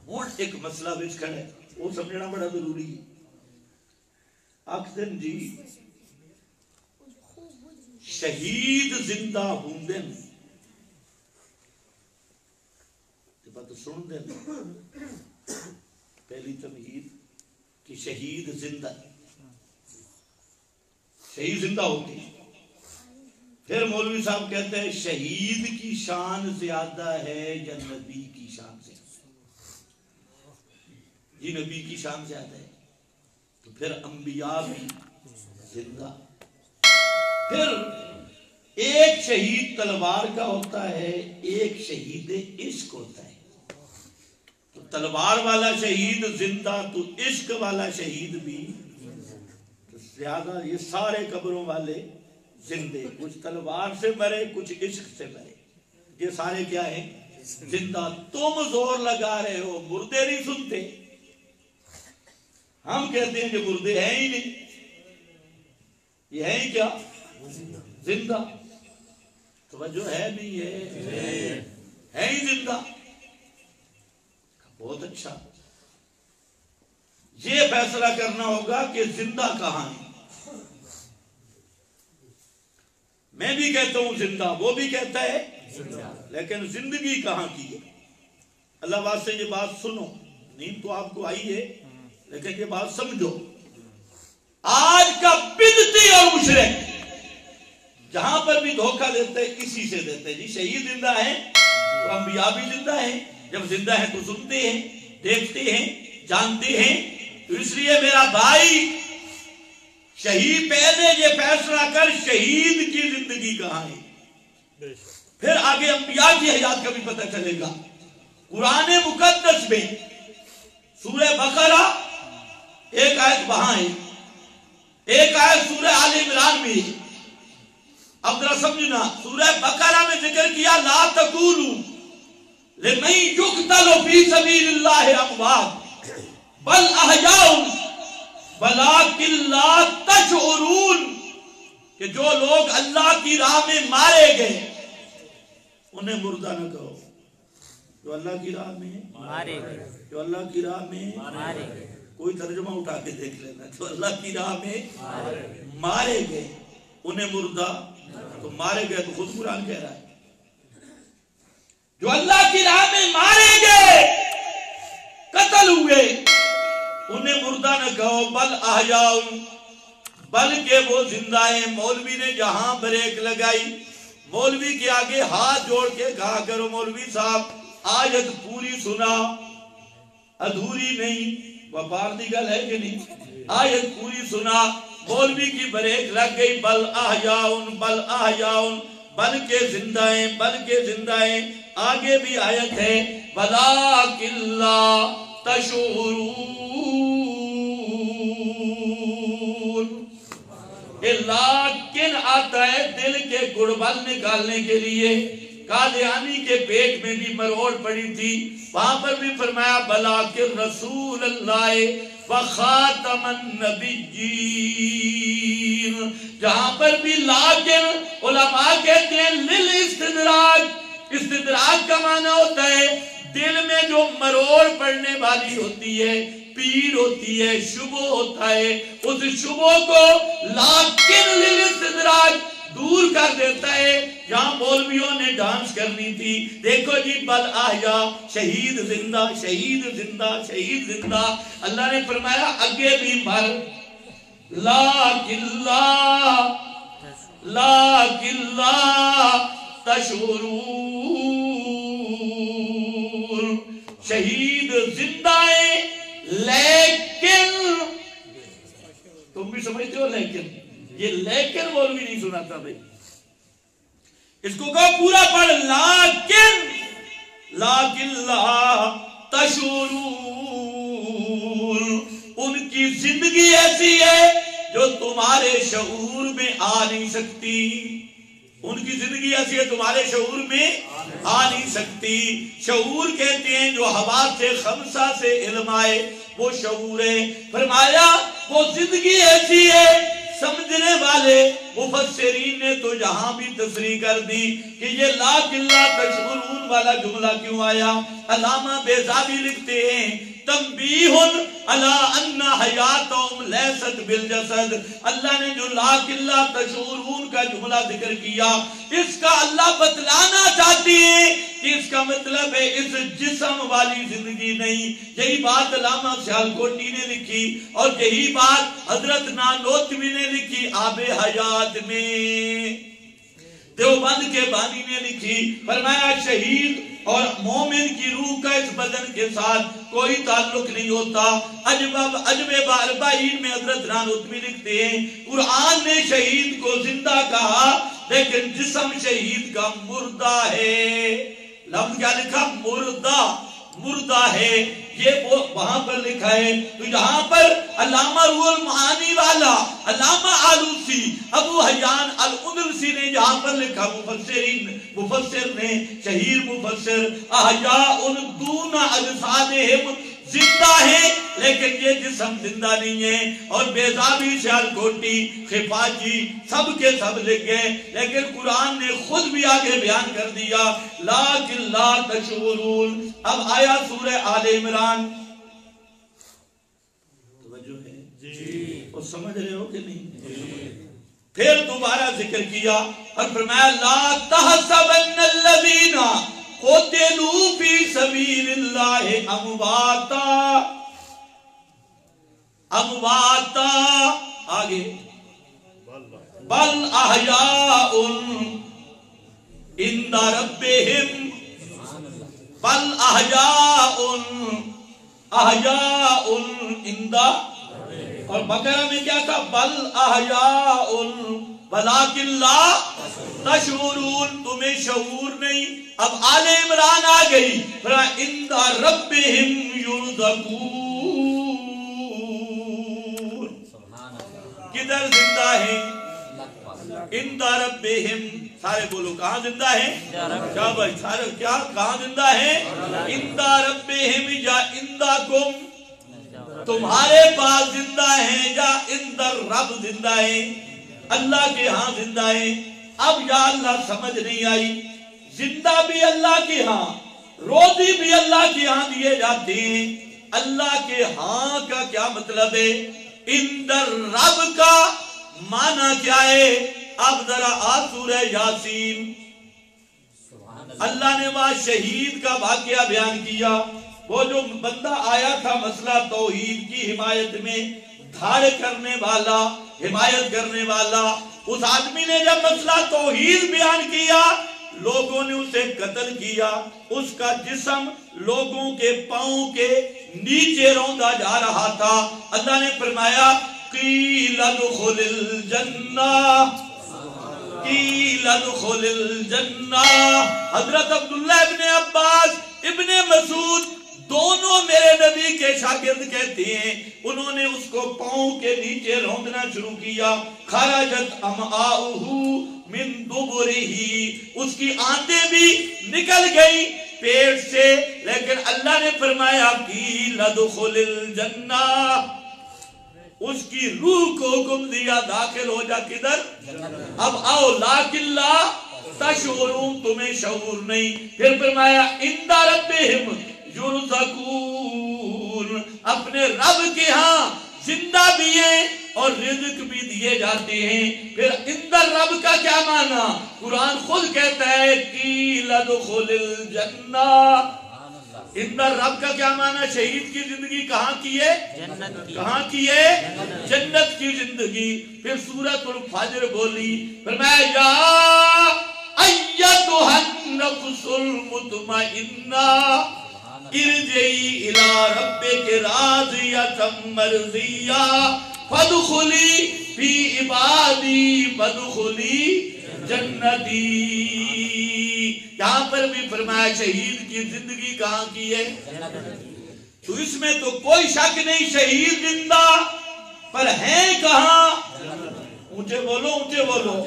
ہوں ایک مسئلہ بچ کھڑا ہے وہ سمجھنا بڑا ضروری ہے. آخدن جی شہید زندہ ہوندن بات سن دیں. پہلی تمہید کہ شہید زندہ ہوتی ہے. پھر مولوی صاحب کہتے ہیں شہید کی شان زیادہ ہے یا نبی کی شان زیادہ ہے؟ جی نبی کی شان زیادہ ہے. تو پھر انبیاء بھی زندہ. پھر ایک شہید تلوار کا ہوتا ہے ایک شہید عشق ہوتا ہے. تو تلوار والا شہید زندہ تو عشق والا شہید بھی زیادہ. یہ سارے قبروں والے زندے, کچھ تلوار سے مرے کچھ عشق سے مرے, یہ سارے کیا ہیں زندہ. تم زور لگا رہے ہو مردے نہیں سنتے, ہم کہتے ہیں کہ مردے ہیں ہی نہیں, یہ ہیں ہی کیا زندہ. توجہ ہے نہیں ہے ہی زندہ. بہت اچھا. یہ فیصلہ کرنا ہوگا کہ زندہ کہاں ہے. میں بھی کہتا ہوں زندہ, وہ بھی کہتا ہے لیکن زندگی کہاں کی ہے. اللہ واسطے یہ بات سنو, نیند تو آپ کو آئی ہے لیکن یہ بات سمجھو. آج کا بدعتی اور مشرک جہاں پر بھی دھوکہ دیتے ہیں اسی سے دیتے ہیں. جی شہید زندہ ہیں تو انبیاء بھی زندہ ہیں. جب زندہ ہیں تو سنتے ہیں, دیکھتے ہیں, جانتے ہیں. تو اس لیے میرا بھائی شہید پہلے یہ فیصلہ کر شہید کی زندگی کہاں ہے, پھر آگے انبیاء کی حیات کا بھی پتہ چلے گا. قرآن مقدس میں سورہ بقرہ ایک آیت وہاں ہے, ایک آیت سورہ آل عمران میں. اب ذرا سمجھنا, سورہ بقرہ میں ذکر کیا لا تقولوا لمن يقتل في سبيل الله اموات بل احياء ولكن لا تشعرون, کہ جو لوگ اللہ کی راہ میں مارے گئے انہیں مردہ نہ کہو. جو اللہ کی راہ میں مارے گئے, جو اللہ کی راہ میں مارے گئے, کوئی ترجمہ اٹھا کے دیکھ لینا. جو اللہ کی راہ میں مارے گئے انہیں مردہ. تو مارے گئے تو خود قرآن کہہ رہا ہے جو اللہ کی راہ میں مارے گئے قتل ہوئے انہیں مردہ نہ کہو بل احیاء, بلکہ وہ زندہ ہیں. مولوی نے جہاں بریک لگائی, مولوی کے آگے ہاتھ جوڑ کے کہا کرو مولوی صاحب آیت پوری سنا, ادھوری نہیں. وپار دی گل ہے کہ نہیں, آیت پوری سنا. مولوی کی بریک لگ گئی. بل احیاء, بل احیاء, بلکہ زندہ ہیں, بلکہ زندہ ہیں. آگے بھی آیت ہے وَلَٰكِن لَّا تَشْعُرُونَ, لیکن آتا ہے دل کے گڑبل نکالنے کے لیے. قادیانی کے پیٹ میں بھی مروڑ پڑی تھی, وہاں پر بھی فرمایا وَلَٰكِن رسول اللہ وخاتم النبیین. جہاں پر بھی لیکن علماء کہتے ہیں للاستدراج. استدراج کا معنی ہوتا ہے دل میں جو مروڑ پڑنے والی ہوتی ہے, پیر ہوتی ہے, شبہ ہوتا ہے, اس شبہ کو لیکن للاستدراج دور کر دیتا ہے. یہاں مولویوں نے ڈانس کرنی تھی. دیکھو جی بل احیاء, شہید زندہ, شہید زندہ, شہید زندہ. اللہ نے فرمایا اگے بھی مر, لیکن لا تشعرون, شہید زندہ ہے لیکن. تم بھی سمجھتے ہو لیکن, یہ لیکن مولوی نہیں سناتا بھائی, اس کو کہو پورا پڑھ لیکن لا تشعرون. ان کی زندگی ایسی ہے جو تمہارے شعور میں آ نہیں سکتی. ان کی زندگی ایسی ہے تمہارے شعور میں آ نہیں سکتی. شعور کہتے ہیں جو حواس خمسہ سے علم آئے وہ شعور ہے. فرمایا وہ زندگی ایسی ہے سمجھنے والے مفسرین نے تو یہاں بھی تفسیر کر دی کہ یہ لیکن لا تشعرون والا جملہ کیوں آیا. علامہ بیضاوی لکھتے ہیں تنبیہ علی ان حیاتہم لیست بالجسد. اللہ نے جو لیکن لا تشعرون کا جملہ ذکر کیا اس کا اللہ بتلانا چاہتی ہے کہ اس کا مطلب ہے اس جسم والی زندگی نہیں. یہی بات علامہ سیالکوٹی نے لکھی اور یہی بات حضرت نانوتوی نے لکھی آب حیات میں. دیوبند کے بانی نے لکھی فرمایا شہید اور مومن کی روح کا اس بدن کے ساتھ کوئی تعلق نہیں ہوتا. عجب باربعین میں حضرت نانوتوی لکھتے ہیں قرآن نے شہید کو زندہ کہا لیکن جسم شہید کا مردہ ہے. لفظ کیا لکھا؟ مردہ ہے. یہ وہاں پر لکھا ہے. تو یہاں پر علامہ روح المعانی والا علامہ آلوسی ابو حیان الاندلسی نے یہاں پر لکھا مفسر نے شہیر مفسر احیاء دون اجسادہم زندہ ہے لیکن یہ جسم زندہ نہیں ہے. اور بیضاوی سیالکوٹی خفاجی سب کے سب لکھ گئے لیکن قرآن نے خود بھی آگے بیان کر دیا لیکن لا تشعرون. اب آیا سورہ آل عمران. توجہ ہے جی اور سمجھ رہے ہو کہ نہیں؟ پھر دوبارہ ذکر کیا اور فرمایا لا تحسبن الذین قتلوا فی سبیل اللہ امواتا آگے بل احیاء عند ربہم بل احیاء عند. اور بقرہ میں کیا تھا؟ بل احیاء ولیکن لا تشعرون تمہیں شعور نہیں. اب آل عمران آ گئی عند ربہم یرزقون. کدھر زندہ ہیں؟ عند ربہم. سارے بولو کہاں زندہ ہیں؟ کیا بھائی سارے کیا کہاں زندہ ہیں؟ عند ربہم یا عندکم تمہارے پاس زندہ ہیں یا عند رب زندہ ہیں اللہ کے ہاں زندہ ہیں. اب یا اللہ سمجھ نہیں آئی. زندہ بھی اللہ کے ہاں روزی بھی اللہ کے ہاں دیے جاتے ہیں. اللہ کے ہاں کا کیا مطلب ہے؟ عند رب کا معنی کیا ہے؟ اب ذرا سورہ یاسین اللہ نے وہاں شہید کا واقعہ بیان کیا. وہ جو بندہ آیا تھا مسئلہ توحید کی حمایت میں دھاڑ کرنے والا حمایت کرنے والا اس آدمی نے جب مسئلہ توحید بیان کیا لوگوں نے اسے قتل کیا. اس کا جسم لوگوں کے پاؤں کے نیچے روندا جا رہا تھا. اللہ نے فرمایا قیل ادخل الجنہ قیل ادخل الجنہ. حضرت عبداللہ ابن عباس ابن مسعود دونوں میرے نبی کے شاگرد کہتے ہیں انہوں نے اس کو پاؤں کے نیچے روندنا شروع کیا. خرجت امعاؤہ من دبرہ اس کی آنتیں بھی نکل گئی پیٹ سے لیکن اللہ نے فرمایا قیل ادخل الجنہ. اس کی روح کو حکم دیا داخل ہو جا کدھر؟ اب آؤ لیکن لا تشعرون تمہیں شعور نہیں. پھر فرمایا عند ربہم یرزقون اپنے رب کے ہاں زندہ بھی ہیں اور رزق بھی دیے جاتے ہیں. پھر عند رب کا کیا معنی؟ قرآن خود کہتا ہے قیل ادخل الجنہ. عند رب کا کیا معنی؟ شہید کی زندگی کہاں کی ہے؟ کہاں کی ہے؟ جنت کی زندگی. پھر سورۃ الفجر بولی فرمایا یا ایتھا النفس المطمئنہ ارجعی الی ربک راضیۃ مرضیہ فادخلی فی عبادی وادخلی جنتی. یہاں پر بھی فرمایا شہید کی زندگی کہاں کی ہے؟ تو اس میں تو کوئی شک نہیں شہید زندہ پر ہیں کہاں؟ اونچے بولو اونچے بولو.